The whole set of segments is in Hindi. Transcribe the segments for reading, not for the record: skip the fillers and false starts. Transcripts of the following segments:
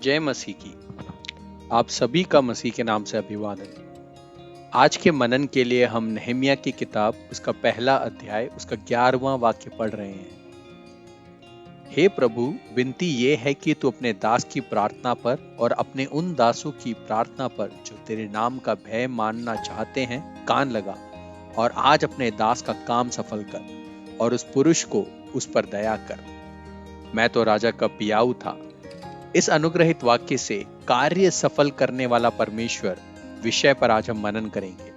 जय मसीह की। आप सभी का मसीह के नाम से अभिवादन। आज के मनन के लिए हम नहम्याह की किताब उसका पहला अध्याय उसका 11वां वाक्य पढ़ रहे हैं। हे प्रभु, विनती ये है कि तू अपने दास की प्रार्थना पर और अपने उन दासों की प्रार्थना पर जो तेरे नाम का भय मानना चाहते हैं कान लगा, और आज अपने दास का काम सफल कर और उस पुरुष को उस पर दया कर। मैं तो राजा का पियाऊ था। इस अनुग्रहित वाक्य से कार्य सफल करने वाला परमेश्वर विषय पर आज हम मनन करेंगे।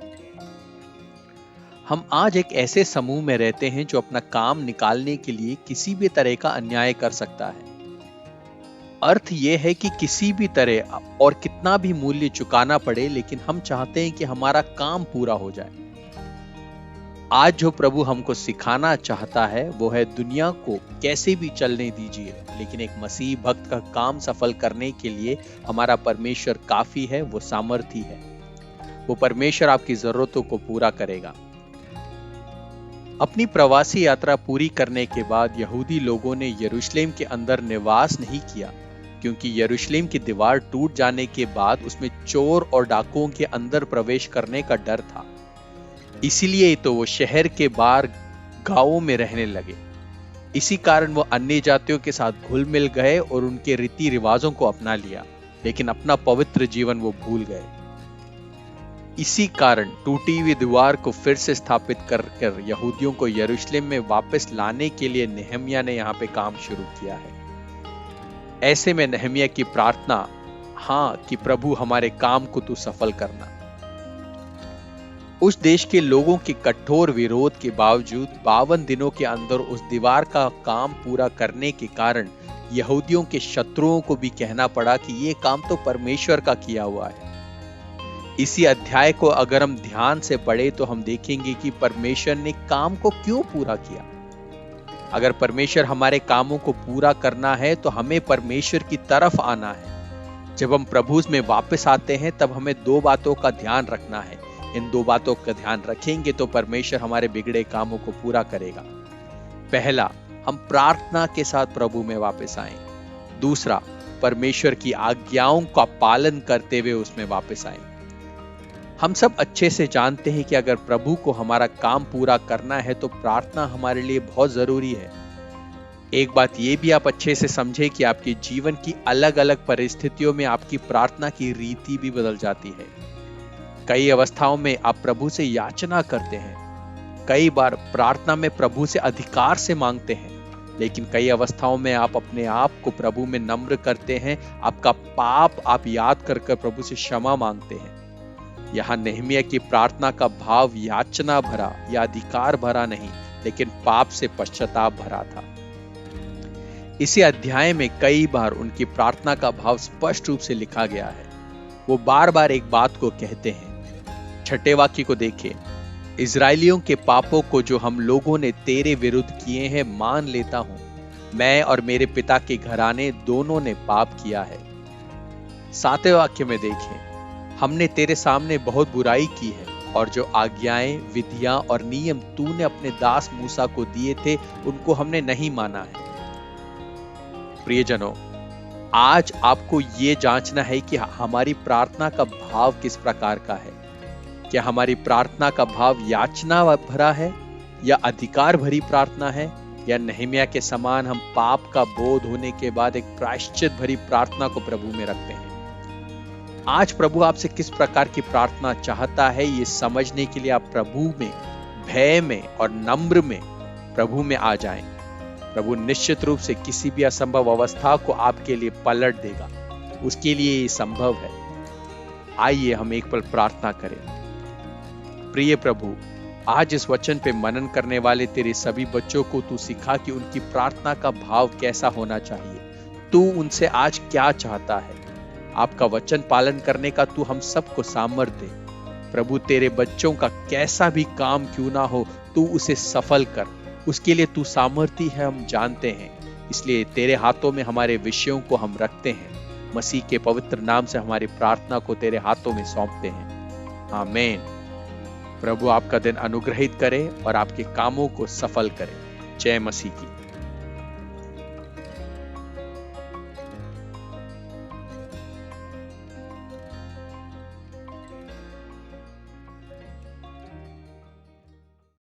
हम आज एक ऐसे समूह में रहते हैं जो अपना काम निकालने के लिए किसी भी तरह का अन्याय कर सकता है। अर्थ यह है कि किसी भी तरह और कितना भी मूल्य चुकाना पड़े, लेकिन हम चाहते हैं कि हमारा काम पूरा हो जाए। आज जो प्रभु हमको सिखाना चाहता है वो है, दुनिया को कैसे भी चलने दीजिए, लेकिन एक मसीह भक्त का काम सफल करने के लिए हमारा परमेश्वर काफी है, वो सामर्थी है। वो परमेश्वर आपकी जरूरतों को पूरा करेगा। अपनी प्रवासी यात्रा पूरी करने के बाद यहूदी लोगों ने यरूशलेम के अंदर निवास नहीं किया, क्योंकि यरूशलेम की दीवार टूट जाने के बाद उसमें चोर और डाकुओं के अंदर प्रवेश करने का डर था। इसीलिए तो वो शहर के बाहर गांवों में रहने लगे। इसी कारण वो अन्य जातियों के साथ घुल मिल गए और उनके रीति रिवाजों को अपना लिया, लेकिन अपना पवित्र जीवन वो भूल गए। इसी कारण टूटी हुई दीवार को फिर से स्थापित कर यहूदियों को यरूशलेम में वापस लाने के लिए नहम्याह ने यहाँ पे काम शुरू किया है। ऐसे में नहम्याह की प्रार्थना, हाँ, कि प्रभु हमारे काम को तू सफल करना। उस देश के लोगों के कठोर विरोध के बावजूद 52 दिनों के अंदर उस दीवार का काम पूरा करने के कारण यहूदियों के शत्रुओं को भी कहना पड़ा कि ये काम तो परमेश्वर का किया हुआ है। इसी अध्याय को अगर हम ध्यान से पढ़े तो हम देखेंगे कि परमेश्वर ने काम को क्यों पूरा किया। अगर परमेश्वर हमारे कामों को पूरा करना है तो हमें परमेश्वर की तरफ आना है। जब हम प्रभु में वापस आते हैं तब हमें दो बातों का ध्यान रखना है। इन दो बातों का ध्यान रखेंगे तो परमेश्वर हमारे बिगड़े कामों को पूरा करेगा। पहला, हम प्रार्थना के साथ प्रभु में वापस आएं। दूसरा, परमेश्वर की आज्ञाओं का पालन करते हुए उसमें वापस आएं। हम सब अच्छे से जानते हैं कि अगर प्रभु को हमारा काम पूरा करना है तो प्रार्थना हमारे लिए बहुत जरूरी है। एक बात यह भी आप अच्छे से समझे कि आपके जीवन की अलग अलग परिस्थितियों में आपकी प्रार्थना की रीति भी बदल जाती है। कई अवस्थाओं में आप प्रभु से याचना करते हैं। कई बार प्रार्थना में प्रभु से अधिकार से मांगते हैं, लेकिन कई अवस्थाओं में आप अपने आप को प्रभु में नम्र करते हैं। आपका पाप आप याद कर प्रभु से क्षमा मांगते हैं। यहाँ नहम्याह की प्रार्थना का भाव याचना भरा या अधिकार भरा नहीं, लेकिन पाप से पश्चाताप भरा था। इसी अध्याय में कई बार उनकी प्रार्थना का भाव स्पष्ट रूप से लिखा गया है। वो बार बार एक बात को कहते हैं। 6 वाक्य को देखें। इजरायलियों के पापों को जो हम लोगों ने तेरे विरुद्ध किए हैं मान लेता हूं। मैं और मेरे पिता के घराने दोनों ने पाप किया है। 7वें वाक्य में देखें। हमने तेरे सामने बहुत बुराई की है, और जो आज्ञाएं, विधियां और नियम तूने अपने दास मूसा को दिए थे उनको हमने नहीं माना है। प्रियजनों, आज आपको ये जांचना है कि हमारी प्रार्थना का भाव किस प्रकार का है। क्या हमारी प्रार्थना का भाव याचना भरा है या अधिकार भरी प्रार्थना है, या नहम्याह के समान हम पाप का बोध होने के बाद एक प्रायश्चित भरी प्रार्थना को प्रभु में रखते हैं। आज प्रभु आपसे किस प्रकार की प्रार्थना चाहता है, ये समझने के लिए आप प्रभु में, भय में और नम्र में प्रभु में आ जाएं। प्रभु निश्चित रूप से किसी भी असंभव अवस्था को आपके लिए पलट देगा। उसके लिए ये संभव है। आइए हम एक पल प्रार्थना करें। प्रिय प्रभु, आज इस वचन पे मनन करने वाले तेरे सभी बच्चों को तू सिखा कि उनकी प्रार्थना का भाव कैसा होना चाहिए। तू उनसे आज क्या चाहता है। आपका वचन पालन करने का तू हम सबको सामर्थ्य दे। प्रभु, तेरे बच्चों का कैसा भी काम क्यों ना हो, तू उसे सफल कर। उसके लिए तू सामर्थी है, हम जानते हैं। इसलिए तेरे हाथों में हमारे विषयों को हम रखते हैं। मसीह के पवित्र नाम से हमारी प्रार्थना को तेरे हाथों में सौंपते हैं। आमीन। प्रभु आपका दिन अनुग्रहित करे और आपके कामों को सफल करे। जय मसीह की।